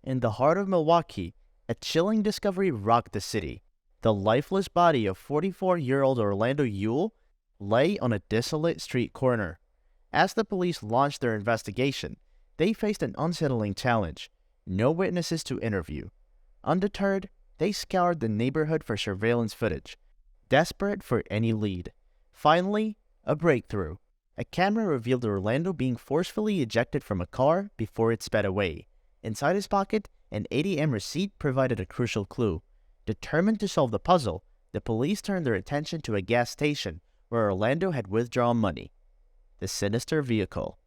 In the heart of Milwaukee, a chilling discovery rocked the city. The lifeless body of 44-year-old Orlando Yule lay on a desolate street corner. As the police launched their investigation, they faced an unsettling challenge: no witnesses to interview. Undeterred, they scoured the neighborhood for surveillance footage, desperate for any lead. Finally, a breakthrough. A camera revealed Orlando being forcefully ejected from a car before it sped away. Inside his pocket, an ATM receipt provided a crucial clue. Determined to solve the puzzle, the police turned their attention to a gas station where Orlando had withdrawn money. The sinister vehicle.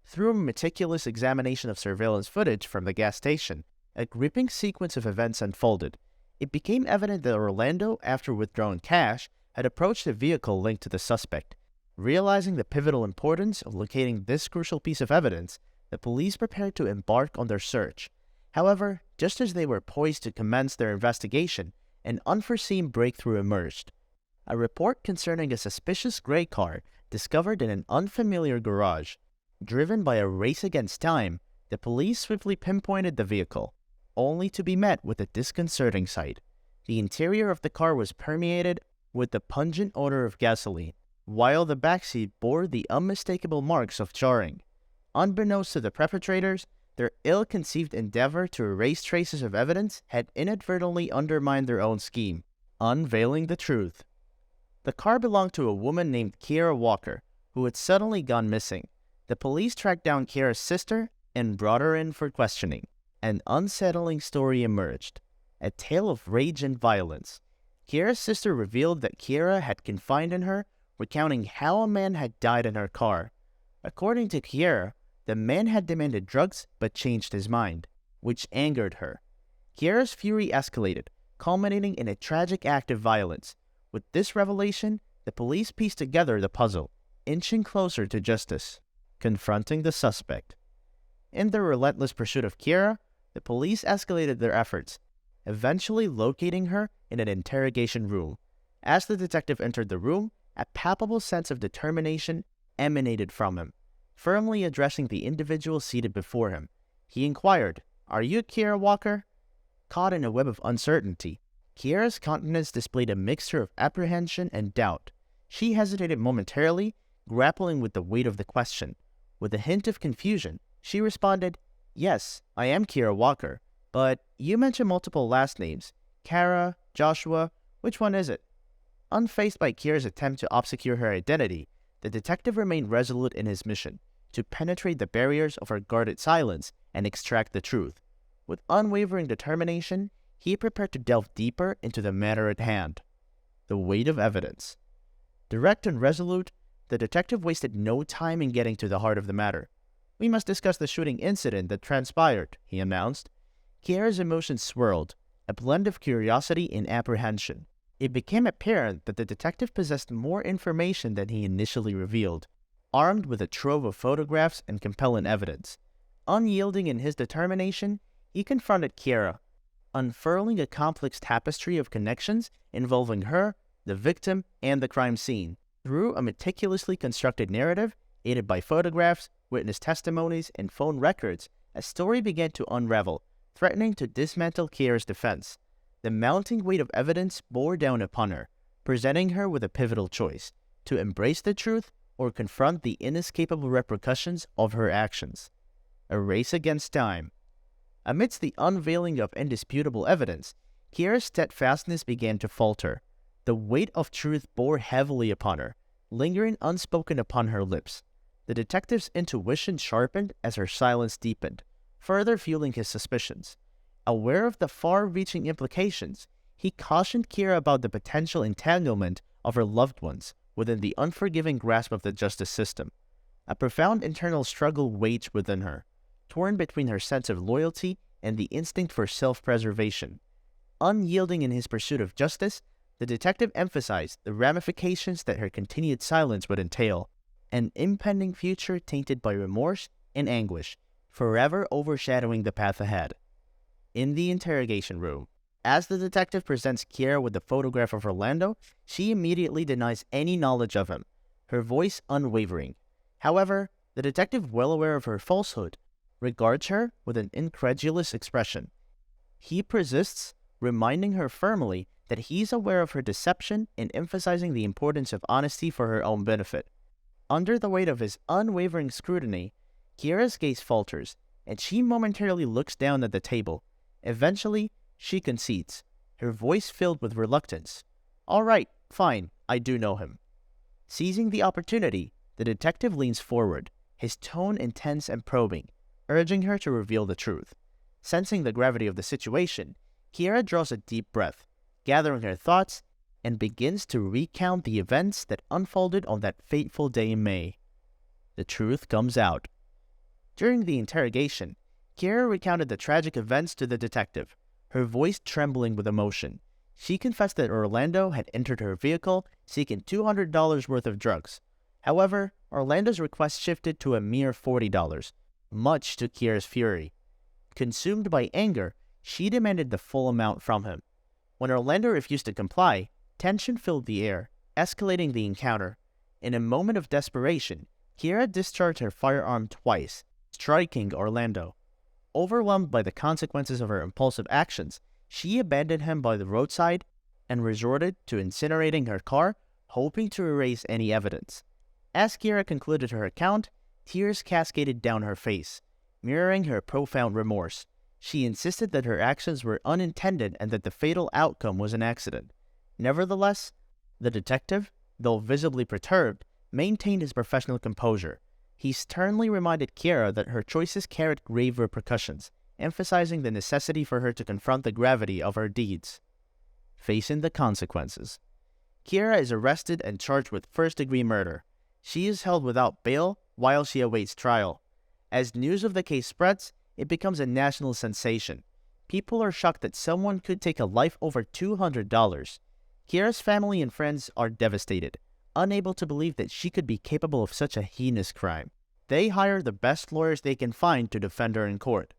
Through a meticulous examination of surveillance footage from the gas station, a gripping sequence of events unfolded. It became evident that Orlando, after withdrawing cash, had approached the vehicle linked to the suspect. Realizing the pivotal importance of locating this crucial piece of evidence, the police prepared to embark on their search. However, just as they were poised to commence their investigation, an unforeseen breakthrough emerged. A report concerning a suspicious gray car discovered in an unfamiliar garage. Driven by a race against time, the police swiftly pinpointed the vehicle, only to be met with a disconcerting sight. The interior of the car was permeated with the pungent odor of gasoline, while the backseat bore the unmistakable marks of charring. Unbeknownst to the perpetrators, their ill-conceived endeavor to erase traces of evidence had inadvertently undermined their own scheme, unveiling the truth. The car belonged to a woman named Kiera Walker, who had suddenly gone missing. The police tracked down Kiera's sister and brought her in for questioning. An unsettling story emerged, a tale of rage and violence. Kiera's sister revealed that Kiera had confided in her, recounting how a man had died in her car. According to Kiera, the man had demanded drugs but changed his mind, which angered her. Kiera's fury escalated, culminating in a tragic act of violence. With this revelation, the police pieced together the puzzle, inching closer to justice, confronting the suspect. In their relentless pursuit of Kiera, the police escalated their efforts, eventually locating her in an interrogation room. As the detective entered the room, a palpable sense of determination emanated from him. Firmly addressing the individual seated before him, he inquired, "Are you Kiera Walker?" Caught in a web of uncertainty, Kiera's countenance displayed a mixture of apprehension and doubt. She hesitated momentarily, grappling with the weight of the question. With a hint of confusion, she responded, "Yes, I am Kiera Walker, but you mentioned multiple last names. Kara, Joshua, which one is it?" Unfazed by Kiera's attempt to obscure her identity, the detective remained resolute in his mission: to penetrate the barriers of her guarded silence and extract the truth. With unwavering determination, he prepared to delve deeper into the matter at hand. The weight of evidence. Direct and resolute, the detective wasted no time in getting to the heart of the matter. "We must discuss the shooting incident that transpired," he announced. Kiera's emotions swirled, a blend of curiosity and apprehension. It became apparent that the detective possessed more information than he initially revealed. Armed with a trove of photographs and compelling evidence, unyielding in his determination, he confronted Kiera, unfurling a complex tapestry of connections involving her, the victim, and the crime scene. Through a meticulously constructed narrative, aided by photographs, witness testimonies, and phone records, a story began to unravel, threatening to dismantle Kiera's defense. The mounting weight of evidence bore down upon her, presenting her with a pivotal choice: to embrace the truth or confront the inescapable repercussions of her actions. A race against time. Amidst the unveiling of indisputable evidence, Kiera's steadfastness began to falter. The weight of truth bore heavily upon her, lingering unspoken upon her lips. The detective's intuition sharpened as her silence deepened, further fueling his suspicions. Aware of the far-reaching implications, he cautioned Kiera about the potential entanglement of her loved ones within the unforgiving grasp of the justice system. A profound internal struggle waged within her, torn between her sense of loyalty and the instinct for self-preservation. Unyielding in his pursuit of justice, the detective emphasized the ramifications that her continued silence would entail: an impending future tainted by remorse and anguish, forever overshadowing the path ahead. In the interrogation room, as the detective presents Kiera with the photograph of Orlando, she immediately denies any knowledge of him, her voice unwavering. However, the detective, well aware of her falsehood, regards her with an incredulous expression. He persists, reminding her firmly that he's aware of her deception and emphasizing the importance of honesty for her own benefit. Under the weight of his unwavering scrutiny, Kiera's gaze falters, and she momentarily looks down at the table. Eventually, she concedes, her voice filled with reluctance. "All right, fine, I do know him." Seizing the opportunity, the detective leans forward, his tone intense and probing, urging her to reveal the truth. Sensing the gravity of the situation, Kiera draws a deep breath, gathering her thoughts, and begins to recount the events that unfolded on that fateful day in May. The truth comes out. During the interrogation, Kiera recounted the tragic events to the detective, her voice trembling with emotion. She confessed that Orlando had entered her vehicle seeking $200 worth of drugs. However, Orlando's request shifted to a mere $40, much to Kiera's fury. Consumed by anger, she demanded the full amount from him. When Orlando refused to comply, tension filled the air, escalating the encounter. In a moment of desperation, Kiera discharged her firearm twice, striking Orlando. Overwhelmed by the consequences of her impulsive actions, she abandoned him by the roadside and resorted to incinerating her car, hoping to erase any evidence. As Kiera concluded her account, tears cascaded down her face, mirroring her profound remorse. She insisted that her actions were unintended and that the fatal outcome was an accident. Nevertheless, the detective, though visibly perturbed, maintained his professional composure. He sternly reminded Kiera that her choices carried grave repercussions, emphasizing the necessity for her to confront the gravity of her deeds. Facing the consequences, Kiera is arrested and charged with first-degree murder. She is held without bail while she awaits trial. As news of the case spreads, it becomes a national sensation. People are shocked that someone could take a life over $200. Kiera's family and friends are devastated, unable to believe that she could be capable of such a heinous crime. They hire the best lawyers they can find to defend her in court.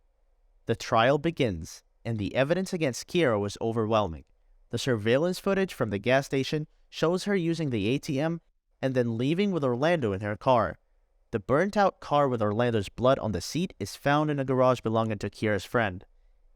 The trial begins, and the evidence against Kiera was overwhelming. The surveillance footage from the gas station shows her using the ATM and then leaving with Orlando in her car. The burnt-out car with Orlando's blood on the seat is found in a garage belonging to Kiera's friend.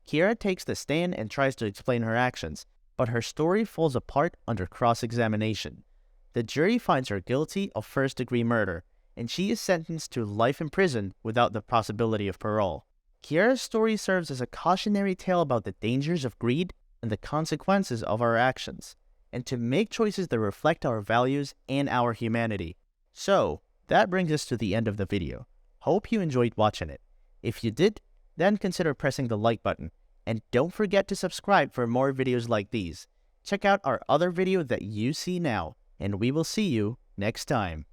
Kiera takes the stand and tries to explain her actions, but her story falls apart under cross-examination. The jury finds her guilty of first-degree murder, and she is sentenced to life in prison without the possibility of parole. Kiera's story serves as a cautionary tale about the dangers of greed and the consequences of our actions, and to make choices that reflect our values and our humanity. So, that brings us to the end of the video. Hope you enjoyed watching it. If you did, then consider pressing the like button, and don't forget to subscribe for more videos like these. Check out our other video that you see now, and we will see you next time.